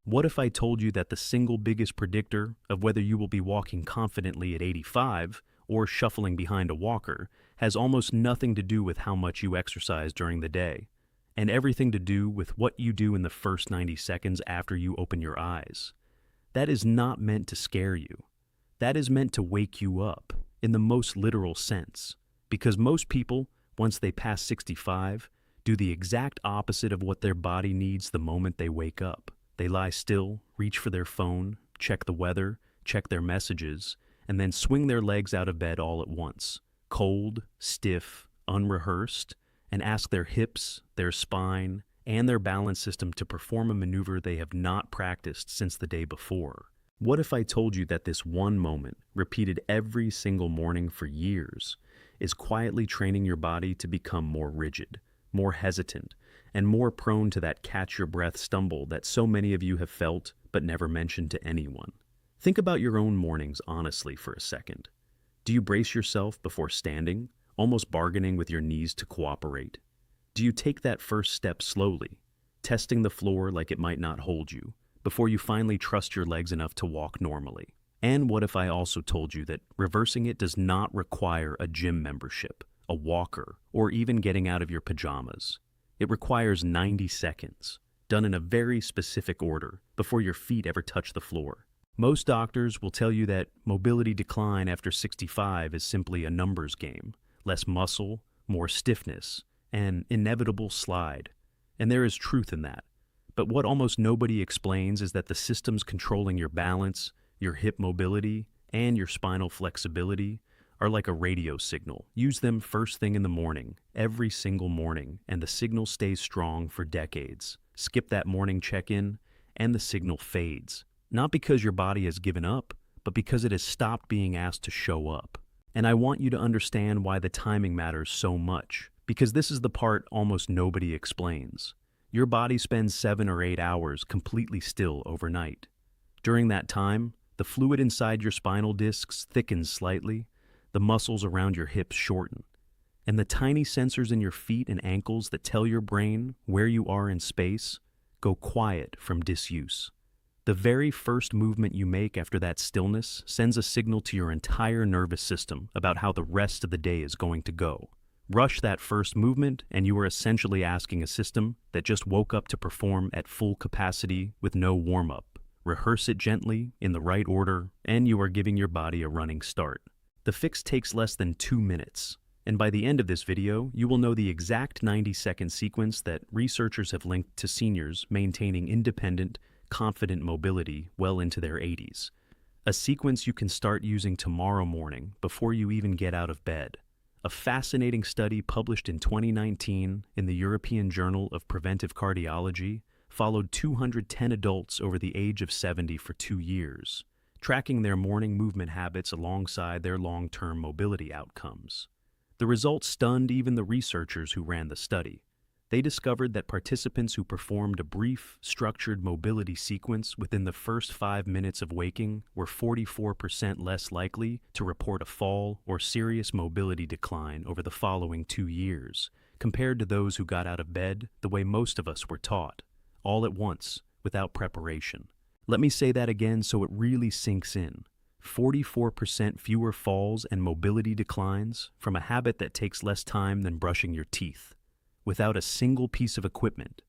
What if I told you that the single biggest predictor of whether you will be walking confidently at 85 or shuffling behind a walker has almost nothing to do with how much you exercise during the day, and everything to do with what you do in the first 90 seconds after you open your eyes? That is not meant to scare you. That is meant to wake you up, in the most literal sense, because most people, once they pass 65, do the exact opposite of what their body needs the moment they wake up. They lie still, reach for their phone, check the weather, check their messages, and then swing their legs out of bed all at once, cold, stiff, unrehearsed, and ask their hips, their spine, and their balance system to perform a maneuver they have not practiced since the day before. What if I told you that this one moment, repeated every single morning for years, is quietly training your body to become more rigid, more hesitant, and more prone to that catch-your-breath stumble that so many of you have felt but never mentioned to anyone? Think about your own mornings honestly for a second. Do you brace yourself before standing, almost bargaining with your knees to cooperate? Do you take that first step slowly, testing the floor like it might not hold you, before you finally trust your legs enough to walk normally? And what if I also told you that reversing it does not require a gym membership, a walker, or even getting out of your pajamas? It requires 90 seconds, done in a very specific order, before your feet ever touch the floor. Most doctors will tell you that mobility decline after 65 is simply a numbers game, less muscle, more stiffness, an inevitable slide. And there is truth in that. But what almost nobody explains is that the systems controlling your balance, your hip mobility, and your spinal flexibility are like a radio signal. Use them first thing in the morning, every single morning, and the signal stays strong for decades. Skip that morning check-in, and the signal fades. Not because your body has given up, but because it has stopped being asked to show up. And I want you to understand why the timing matters so much, because this is the part almost nobody explains. Your body spends 7 or 8 hours completely still overnight. During that time, the fluid inside your spinal discs thickens slightly, the muscles around your hips shorten, and the tiny sensors in your feet and ankles that tell your brain where you are in space go quiet from disuse. The very first movement you make after that stillness sends a signal to your entire nervous system about how the rest of the day is going to go. Rush that first movement, and you are essentially asking a system that just woke up to perform at full capacity with no warm-up. Rehearse it gently, in the right order, and you are giving your body a running start. The fix takes less than 2 minutes, and by the end of this video, you will know the exact 90-second sequence that researchers have linked to seniors maintaining independent, confident mobility well into their 80s. A sequence you can start using tomorrow morning before you even get out of bed. A fascinating study published in 2019 in the European Journal of Preventive Cardiology followed 210 adults over the age of 70 for 2 years, tracking their morning movement habits alongside their long-term mobility outcomes. The results stunned even the researchers who ran the study. They discovered that participants who performed a brief, structured mobility sequence within the first 5 minutes of waking were 44% less likely to report a fall or serious mobility decline over the following 2 years, compared to those who got out of bed the way most of us were taught, all at once, without preparation. Let me say that again so it really sinks in. 44% fewer falls and mobility declines from a habit that takes less time than brushing your teeth, without a single piece of equipment,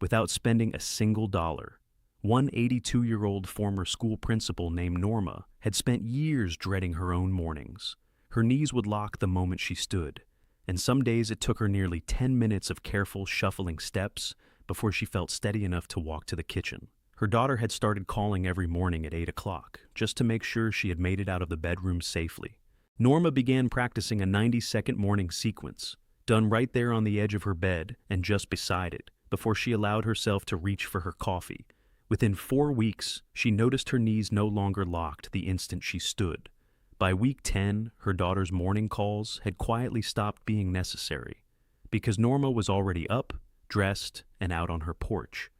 without spending a single dollar. One 82-year-old former school principal named Norma had spent years dreading her own mornings. Her knees would lock the moment she stood, and some days it took her nearly 10 minutes of careful shuffling steps before she felt steady enough to walk to the kitchen. Her daughter had started calling every morning at 8 o'clock, just to make sure she had made it out of the bedroom safely. Norma began practicing a 90-second morning sequence, done right there on the edge of her bed and just beside it, before she allowed herself to reach for her coffee. Within 4 weeks, she noticed her knees no longer locked the instant she stood. By week 10, her daughter's morning calls had quietly stopped being necessary, because Norma was already up, dressed, and out on her porch.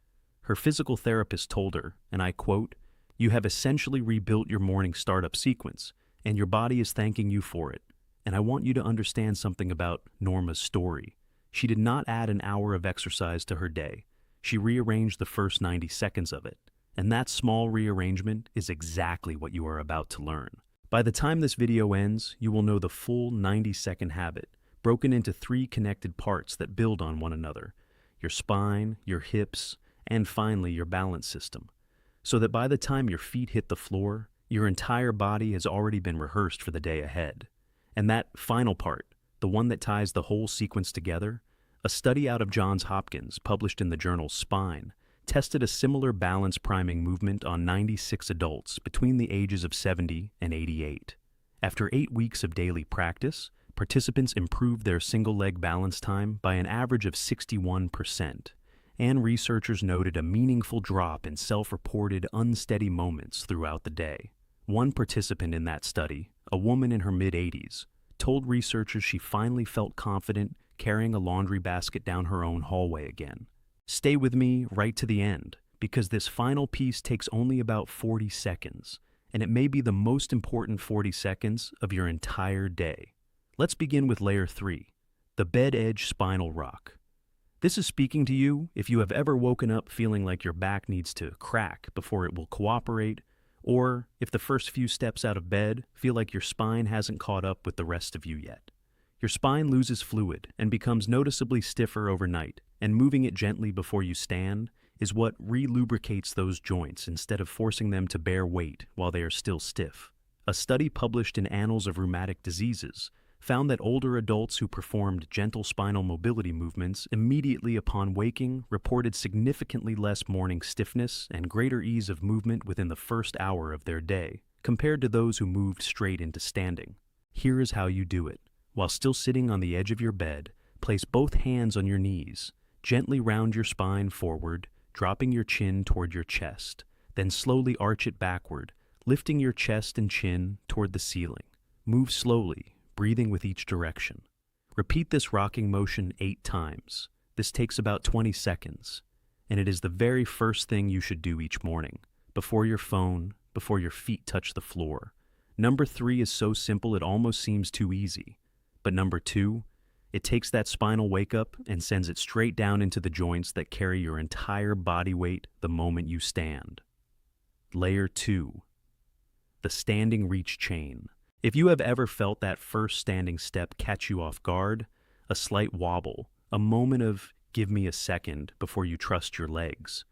Her physical therapist told her, and I quote, "You have essentially rebuilt your morning startup sequence, and your body is thanking you for it. And I want you to understand something about Norma's story. She did not add an hour of exercise to her day. She rearranged the first 90 seconds of it. And that small rearrangement is exactly what you are about to learn. By the time this video ends, you will know the full 90-second habit, broken into 3 connected parts that build on one another: your spine, your hips, and finally your balance system. So that by the time your feet hit the floor, your entire body has already been rehearsed for the day ahead. And that final part, the one that ties the whole sequence together, a study out of Johns Hopkins published in the journal Spine tested a similar balance priming movement on 96 adults between the ages of 70 and 88. After 8 weeks of daily practice, participants improved their single-leg balance time by an average of 61%, and researchers noted a meaningful drop in self-reported unsteady moments throughout the day. One participant in that study, a woman in her mid-80s, told researchers she finally felt confident carrying a laundry basket down her own hallway again. Stay with me right to the end, because this final piece takes only about 40 seconds, and it may be the most important 40 seconds of your entire day. Let's begin with layer 3, the bed edge spinal rock. This is speaking to you if you have ever woken up feeling like your back needs to crack before it will cooperate, or if the first few steps out of bed feel like your spine hasn't caught up with the rest of you yet. Your spine loses fluid and becomes noticeably stiffer overnight, and moving it gently before you stand is what re-lubricates those joints instead of forcing them to bear weight while they are still stiff. A study published in Annals of Rheumatic Diseases found that older adults who performed gentle spinal mobility movements immediately upon waking reported significantly less morning stiffness and greater ease of movement within the first hour of their day, compared to those who moved straight into standing. Here is how you do it. While still sitting on the edge of your bed, place both hands on your knees. Gently round your spine forward, dropping your chin toward your chest. Then slowly arch it backward, lifting your chest and chin toward the ceiling. Move slowly, breathing with each direction. Repeat this rocking motion 8 times. This takes about 20 seconds, and it is the very first thing you should do each morning, before your phone, before your feet touch the floor. Number 3 is so simple it almost seems too easy. But number 2, it takes that spinal wake-up and sends it straight down into the joints that carry your entire body weight the moment you stand. Layer 2, the standing reach chain. If you have ever felt that first standing step catch you off guard, a slight wobble, a moment of "give me a second" before you trust your legs,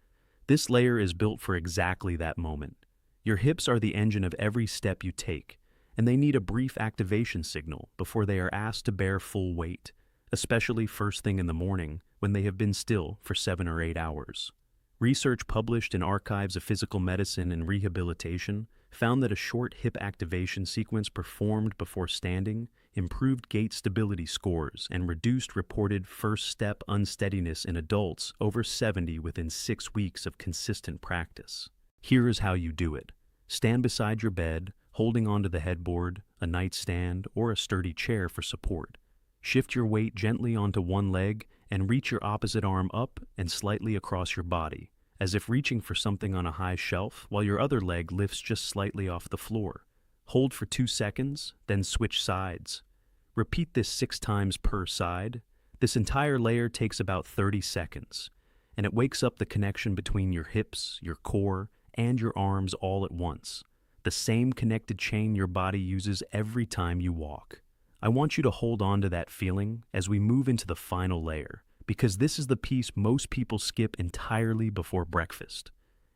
this layer is built for exactly that moment. Your hips are the engine of every step you take, and they need a brief activation signal before they are asked to bear full weight, especially first thing in the morning when they have been still for 7 or 8 hours. Research published in Archives of Physical Medicine and Rehabilitation found that a short hip activation sequence performed before standing improved gait stability scores and reduced reported first step unsteadiness in adults over 70 within 6 weeks of consistent practice. Here is how you do it. Stand beside your bed, holding onto the headboard, a nightstand, or a sturdy chair for support. Shift your weight gently onto one leg and reach your opposite arm up and slightly across your body, as if reaching for something on a high shelf while your other leg lifts just slightly off the floor. Hold for 2 seconds, then switch sides. Repeat this 6 times per side. This entire layer takes about 30 seconds, and it wakes up the connection between your hips, your core, and your arms all at once. The same connected chain your body uses every time you walk. I want you to hold on to that feeling as we move into the final layer, because this is the piece most people skip entirely before breakfast.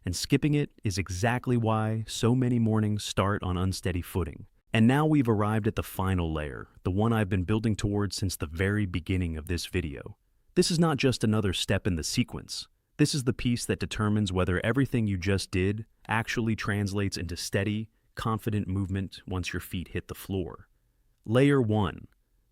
And skipping it is exactly why so many mornings start on unsteady footing. And now we've arrived at the final layer, the one I've been building towards since the very beginning of this video. This is not just another step in the sequence. This is the piece that determines whether everything you just did actually translates into steady, confident movement once your feet hit the floor. Layer 1,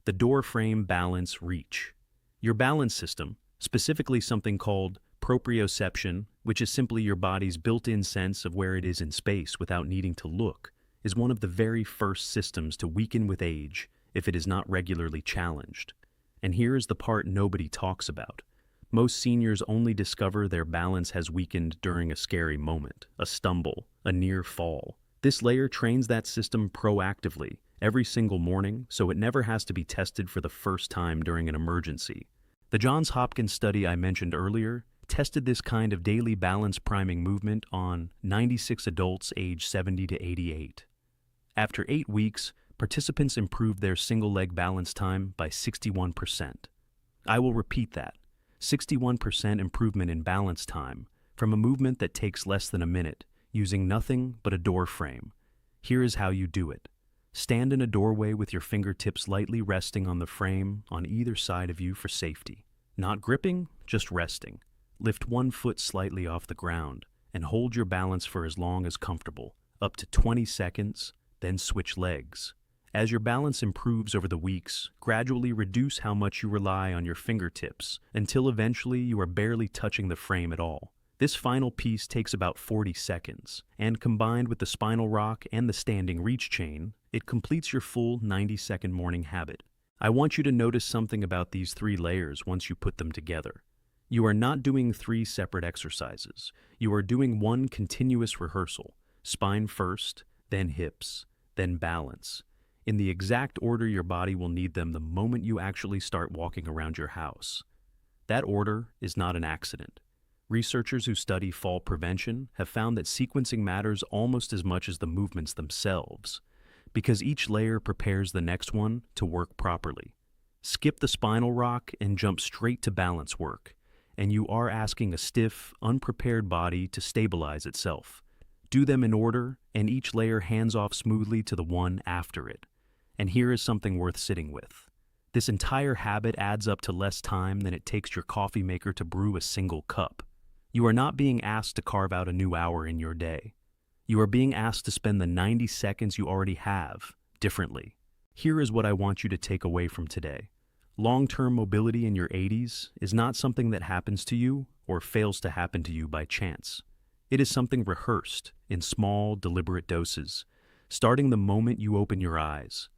the doorframe balance reach. Your balance system, specifically something called proprioception, which is simply your body's built-in sense of where it is in space without needing to look, is one of the very first systems to weaken with age if it is not regularly challenged. And here is the part nobody talks about. Most seniors only discover their balance has weakened during a scary moment, a stumble, a near fall. This layer trains that system proactively every single morning, so it never has to be tested for the first time during an emergency. The Johns Hopkins study I mentioned earlier tested this kind of daily balance priming movement on 96 adults aged 70 to 88. After 8 weeks, participants improved their single-leg balance time by 61%. I will repeat that. 61% improvement in balance time from a movement that takes less than a minute, using nothing but a door frame. Here is how you do it. Stand in a doorway with your fingertips lightly resting on the frame on either side of you for safety. Not gripping, just resting. Lift one foot slightly off the ground and hold your balance for as long as comfortable, up to 20 seconds, then switch legs. As your balance improves over the weeks, gradually reduce how much you rely on your fingertips until eventually you are barely touching the frame at all. This final piece takes about 40 seconds, and combined with the spinal rock and the standing reach chain, it completes your full 90-second morning habit. I want you to notice something about these 3 layers once you put them together. You are not doing 3 separate exercises. You are doing one continuous rehearsal, spine first, then hips, then balance, in the exact order your body will need them the moment you actually start walking around your house. That order is not an accident. Researchers who study fall prevention have found that sequencing matters almost as much as the movements themselves, because each layer prepares the next one to work properly. Skip the spinal rock and jump straight to balance work, and you are asking a stiff, unprepared body to stabilize itself. Do them in order, and each layer hands off smoothly to the one after it. And here is something worth sitting with. This entire habit adds up to less time than it takes your coffee maker to brew a single cup. You are not being asked to carve out a new hour in your day. You are being asked to spend the 90 seconds you already have differently. Here is what I want you to take away from today. Long-term mobility in your 80s is not something that happens to you or fails to happen to you by chance. It is something rehearsed in small, deliberate doses, starting the moment you open your eyes.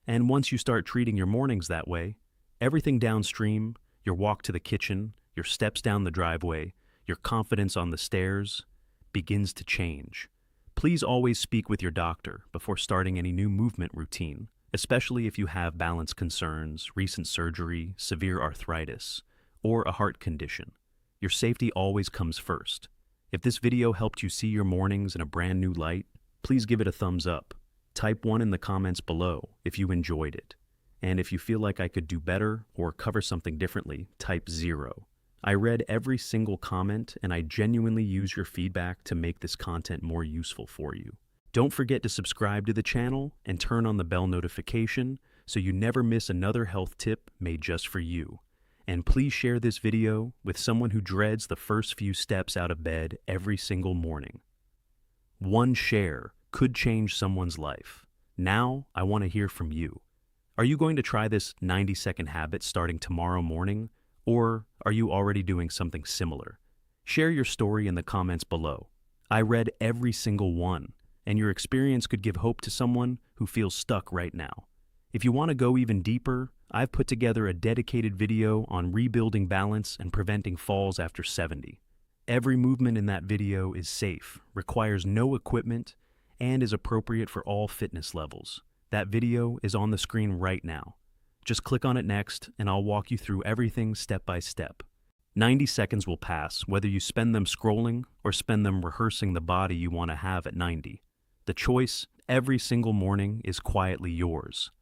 And once you start treating your mornings that way, everything downstream, your walk to the kitchen, your steps down the driveway, your confidence on the stairs, begins to change. Please always speak with your doctor before starting any new movement routine, especially if you have balance concerns, recent surgery, severe arthritis, or a heart condition. Your safety always comes first. If this video helped you see your mornings in a brand new light, please give it a thumbs up. Type 1 in the comments below if you enjoyed it. And if you feel like I could do better or cover something differently, type 0. I read every single comment, and I genuinely use your feedback to make this content more useful for you. Don't forget to subscribe to the channel and turn on the bell notification so you never miss another health tip made just for you. And please share this video with someone who dreads the first few steps out of bed every single morning. One share could change someone's life. Now, I want to hear from you. Are you going to try this 90-second habit starting tomorrow morning? Or are you already doing something similar? Share your story in the comments below. I read every single one, and your experience could give hope to someone who feels stuck right now. If you want to go even deeper, I've put together a dedicated video on rebuilding balance and preventing falls after 70. Every movement in that video is safe, requires no equipment, and is appropriate for all fitness levels. That video is on the screen right now. Just click on it next, and I'll walk you through everything step by step. 90 seconds will pass, whether you spend them scrolling or spend them rehearsing the body you want to have at 90. The choice, every single morning, is quietly yours.